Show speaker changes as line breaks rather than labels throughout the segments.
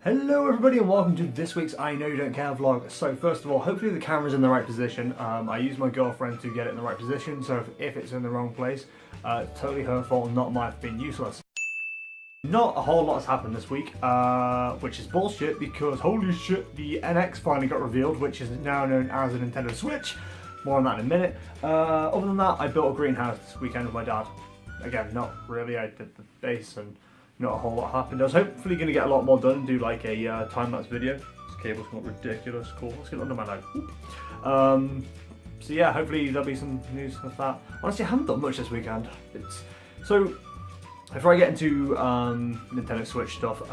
Hello everybody and welcome to this week's I Know You Don't Care vlog. So first of all, hopefully the camera's in the right position. I used my girlfriend to get it in the right position, so if it's in the wrong place, totally her fault, not mine for being useless. Not a whole lot has happened this week, which is bullshit because holy shit, the NX finally got revealed, which is now known as a Nintendo Switch. More on that in a minute. Other than that, I built a greenhouse this weekend with my dad. Again, not really, I did the base and not a whole lot happened. I was hopefully going to get a lot more done and do like a time-lapse video. This cable's not ridiculous. Cool, let's get it under my nose. So yeah, hopefully there'll be some news of that. Honestly, I haven't done much this weekend. So, before I get into Nintendo Switch stuff,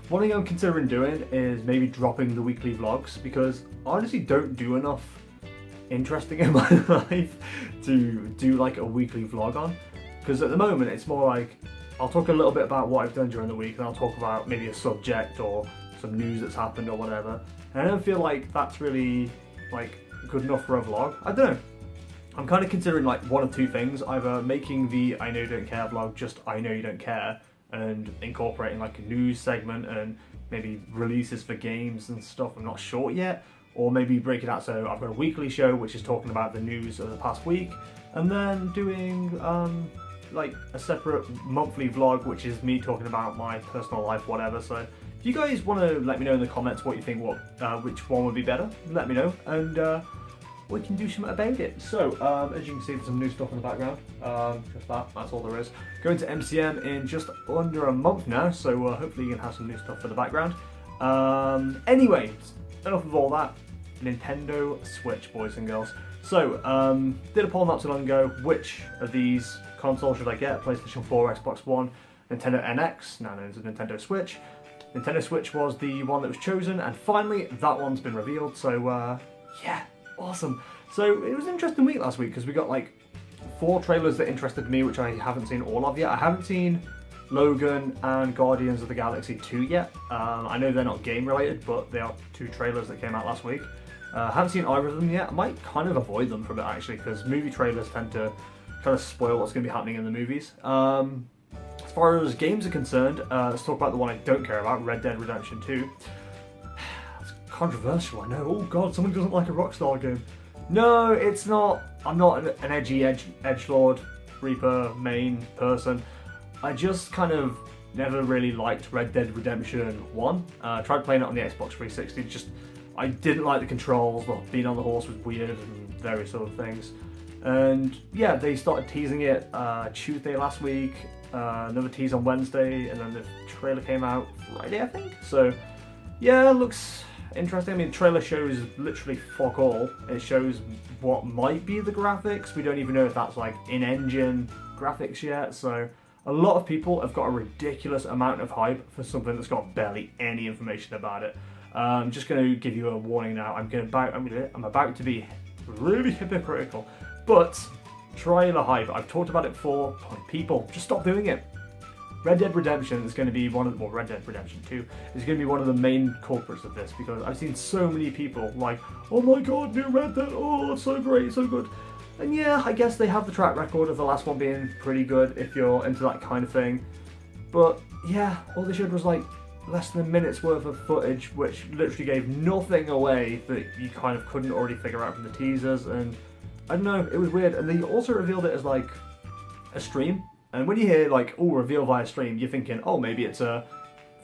one thing I'm considering doing is maybe dropping the weekly vlogs because I honestly don't do enough interesting in my life to do like a weekly vlog on. Because at the moment it's more like I'll talk a little bit about what I've done during the week and I'll talk about maybe a subject or some news that's happened or whatever. And I don't feel like that's really like good enough for a vlog. I don't know. I'm kind of considering like one of two things, either making the I Know You Don't Care vlog just I Know You Don't Care and incorporating like a news segment and maybe releases for games and stuff, I'm not sure yet. Or maybe break it out so I've got a weekly show which is talking about the news of the past week and then doing like a separate monthly vlog which is me talking about my personal life, whatever. So if you guys want to let me know in the comments what you think, which one would be better, let me know and we can do something about it. So as you can see, there's some new stuff in the background, just that's all there is. Going to MCM in just under a month now, so hopefully you can have some new stuff for the background. Anyway, enough of all that. Nintendo Switch, boys and girls. So, did a poll not too long ago, which of these consoles should I get? PlayStation 4, Xbox One, Nintendo NX, now known as Nintendo Switch. Nintendo Switch was the one that was chosen, and finally, that one's been revealed, so yeah, awesome. So, it was an interesting week last week, because we got like 4 trailers that interested me, which I haven't seen all of yet. I haven't seen Logan and Guardians of the Galaxy 2 yet. I know they're not game related, but they are 2 trailers that came out last week. Haven't seen either of them yet. I might kind of avoid them for a bit actually, because movie trailers tend to kind of spoil what's going to be happening in the movies. As far as games are concerned, let's talk about the one I don't care about, Red Dead Redemption 2. It's controversial, I know. Oh god, someone doesn't like a Rockstar game. No, it's not. I'm not an edgy edgelord, Reaper main person. I just kind of never really liked Red Dead Redemption 1. Tried playing it on the Xbox 360, I didn't like the controls, being on the horse was weird and various other things. And yeah, they started teasing it Tuesday last week, another tease on Wednesday, and then the trailer came out Friday, I think. So yeah, it looks interesting. I mean, the trailer shows literally fuck all. It shows what might be the graphics. We don't even know if that's like in-engine graphics yet, so a lot of people have got a ridiculous amount of hype for something that's got barely any information about it. I'm just going to give you a warning now. I'm about to be really hypocritical, but trailer hype. I've talked about it before. People, just stop doing it. Red Dead Redemption is going to be Red Dead Redemption 2 is going to be one of the main culprits of this, because I've seen so many people like, oh my god, new Red Dead, oh it's so great, so good. And yeah, I guess they have the track record of the last one being pretty good if you're into that kind of thing. But yeah, all they showed was like less than a minute's worth of footage, which literally gave nothing away that you kind of couldn't already figure out from the teasers. And I don't know, it was weird. And they also revealed it as like a stream. And when you hear like, oh, reveal via stream, you're thinking, oh, maybe it's for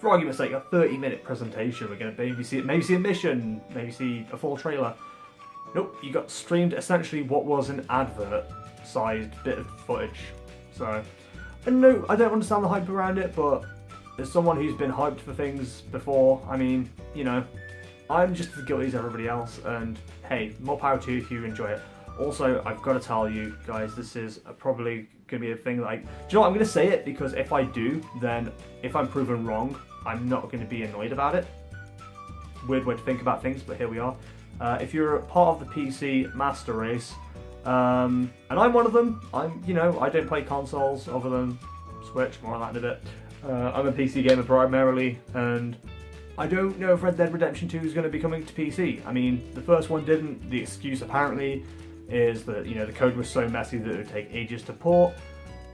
argument's sake, a 30-minute presentation. We're going to maybe see a mission, maybe see a full trailer. Nope, you got streamed essentially what was an advert-sized bit of footage. So, and no, I don't understand the hype around it, but as someone who's been hyped for things before, I mean, you know, I'm just as guilty as everybody else, and hey, more power to you if you enjoy it. Also, I've got to tell you guys, this is probably going to be a thing like, do you know what, I'm going to say it, because if I do, then if I'm proven wrong, I'm not going to be annoyed about it. Weird way to think about things, but here we are. If you're part of the PC master race, and I'm one of them, I don't play consoles other than Switch, more on that in a bit. I'm a PC gamer primarily, and I don't know if Red Dead Redemption 2 is going to be coming to PC. I mean, the first one didn't. The excuse apparently is that, the code was so messy that it would take ages to port.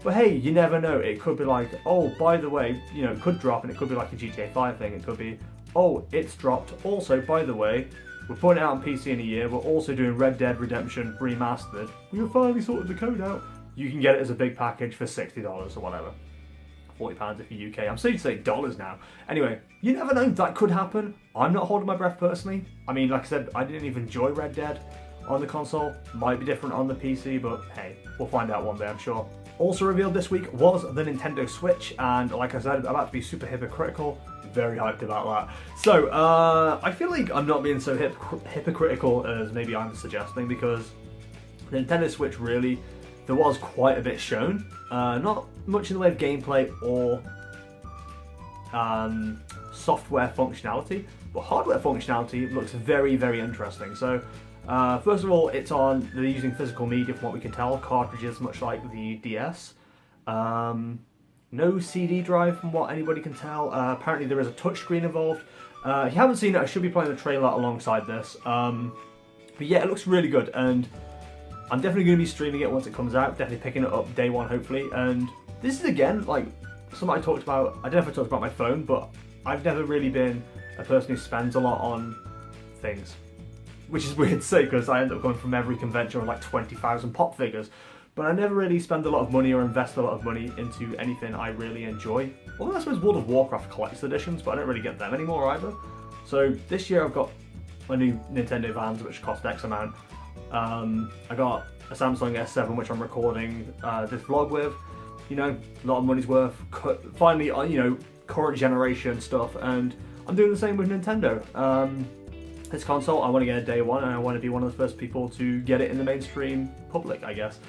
But hey, you never know. It could be like, oh, by the way, you know, it could drop and it could be like a GTA 5 thing. It could be, oh, it's dropped. Also, by the way, we're putting it out on PC in a year. We're also doing Red Dead Redemption Remastered. We have finally sorted the code out. You can get it as a big package for $60 or whatever. £40 if you're UK. I'm starting to say dollars now. Anyway, you never know. That could happen. I'm not holding my breath personally. I mean, like I said, I didn't even enjoy Red Dead on the console. Might be different on the PC, but hey, we'll find out one day, I'm sure. Also revealed this week was the Nintendo Switch, and like I said, I'm about to be super hypocritical. Very hyped about that. So, I feel like I'm not being so hypocritical as maybe I'm suggesting, because the Nintendo Switch really, there was quite a bit shown. Not much in the way of gameplay or software functionality, but hardware functionality looks very, very interesting. So, first of all, they're using physical media from what we can tell, cartridges much like the DS. No CD drive from what anybody can tell. Apparently there is a touchscreen involved. If you haven't seen it, I should be playing the trailer alongside this. But yeah, it looks really good, and I'm definitely going to be streaming it once it comes out, definitely picking it up day one hopefully. And this is again, like something I talked about, I don't know if I talked about my phone, but I've never really been a person who spends a lot on things. Which is weird to say because I end up going from every convention with like 20,000 pop figures. But I never really spend a lot of money or invest a lot of money into anything I really enjoy. Although I suppose World of Warcraft collects editions, but I don't really get them anymore either. So this year I've got my new Nintendo Vans, which cost X amount. I got a Samsung S7, which I'm recording this vlog with. You know, a lot of money's worth. Finally, you know, current generation stuff, and I'm doing the same with Nintendo. This console, I want to get it day one, and I want to be one of the first people to get it in the mainstream public, I guess.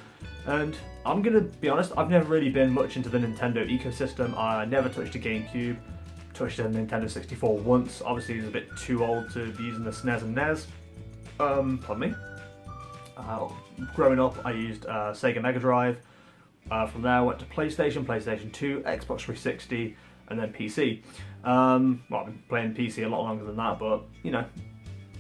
And I'm going to be honest, I've never really been much into the Nintendo ecosystem. I never touched a GameCube, touched a Nintendo 64 once. Obviously, it was a bit too old to be using the SNES and NES. Pardon me. Growing up, I used Sega Mega Drive. From there, I went to PlayStation, PlayStation 2, Xbox 360, and then PC. Well, I've been playing PC a lot longer than that, but, you know,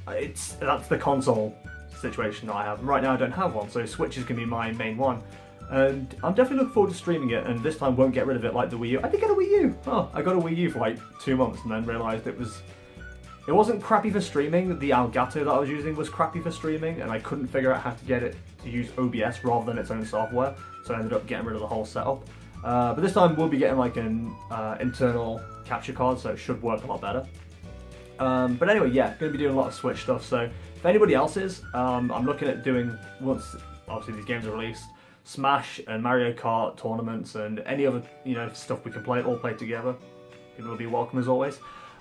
that's the console situation that I have. Right now I don't have one, so Switch is going to be my main one. And I'm definitely looking forward to streaming it, and this time won't get rid of it like the Wii U. I did get a Wii U! Oh, I got a Wii U for like 2 months and then realised it wasn't crappy for streaming. The Elgato that I was using was crappy for streaming, and I couldn't figure out how to get it to use OBS rather than its own software, so I ended up getting rid of the whole setup. But this time we'll be getting like an internal capture card, so it should work a lot better. But anyway, yeah, going to be doing a lot of Switch stuff, so if anybody else is, I'm looking at doing, once obviously these games are released, Smash and Mario Kart tournaments and any other, you know, stuff we can all play together. People will be welcome as always.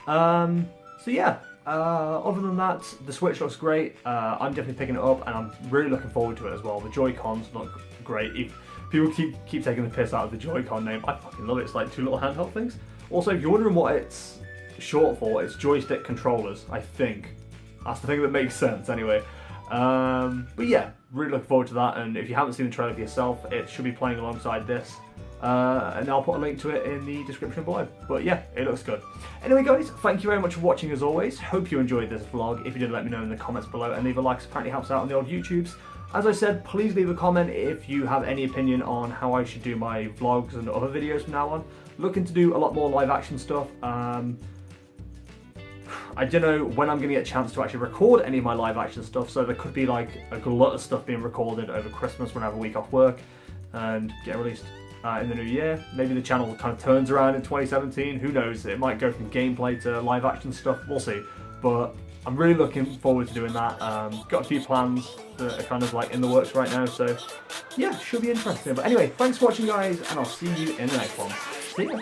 So yeah, other than that, the Switch looks great. I'm definitely picking it up, and I'm really looking forward to it as well. The Joy-Cons look great. People keep taking the piss out of the Joy-Con name. I fucking love it. It's like two little handheld things. Also, if you're wondering what it's short for, it's joystick controllers, I think. That's the thing that makes sense anyway. But yeah, really looking forward to that, and if you haven't seen the trailer for yourself, it should be playing alongside this. And I'll put a link to it in the description below. But yeah, it looks good. Anyway guys, thank you very much for watching as always. Hope you enjoyed this vlog. If you did, let me know in the comments below, and leave a like, apparently helps out on the old YouTubes. As I said, please leave a comment if you have any opinion on how I should do my vlogs and other videos from now on. Looking to do a lot more live action stuff. I don't know when I'm going to get a chance to actually record any of my live action stuff, so there could be like a glut of stuff being recorded over Christmas when I have a week off work and get released in the new year. Maybe the channel kind of turns around in 2017, who knows, it might go from gameplay to live action stuff, we'll see. But I'm really looking forward to doing that. Got a few plans that are kind of like in the works right now, so yeah, should be interesting. But anyway, thanks for watching guys, and I'll see you in the next one. See ya!